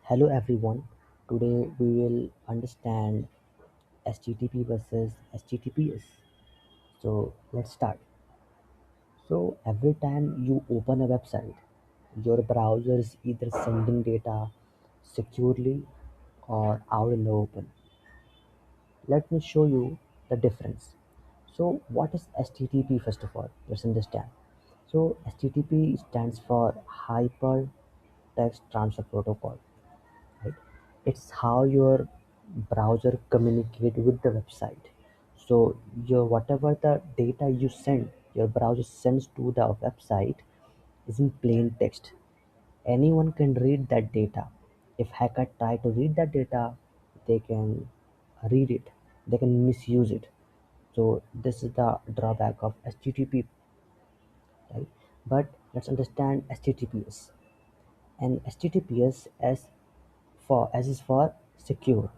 Hello everyone. Today we will understand HTTP versus HTTPS. So let's start. So every time you open a website, your browser is either sending data securely or out in the open. Let me show you the difference. So what is HTTP first of all? Let's understand. So HTTP stands for HyperText Transfer Protocol, right? It's how your browser communicate with the website. So your whatever the data you send, your browser sends to the website is in plain text. Anyone can read that data. If hacker try to read that data, they can read it. They can misuse it. So this is the drawback of HTTP, right? But let's understand HTTPS. And HTTPS as is for secure,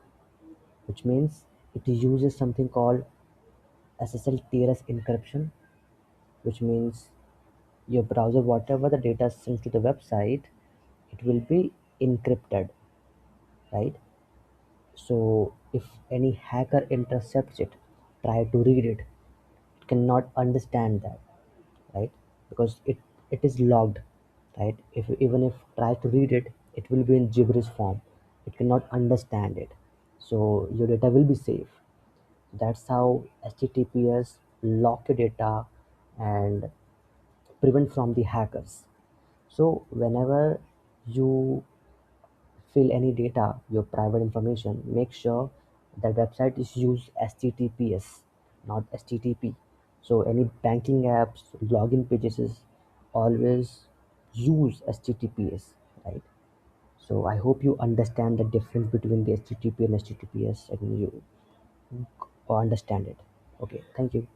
which means it uses something called SSL TLS encryption, which means your browser, whatever the data sends to the website, it will be encrypted, right? So if any hacker intercepts it, try to read it, it cannot understand that, right? Because it is logged, right? If even if try to read it, it will be in gibberish form. It cannot understand it. So your data will be safe. That's how HTTPS lock your data and prevent from the hackers. So whenever you fill any data, your private information, make sure that website is use HTTPS, not HTTP. So any banking apps, login pages is always use HTTPS, right? So I hope you understand the difference between the HTTP and HTTPS and you understand it. Okay, thank you.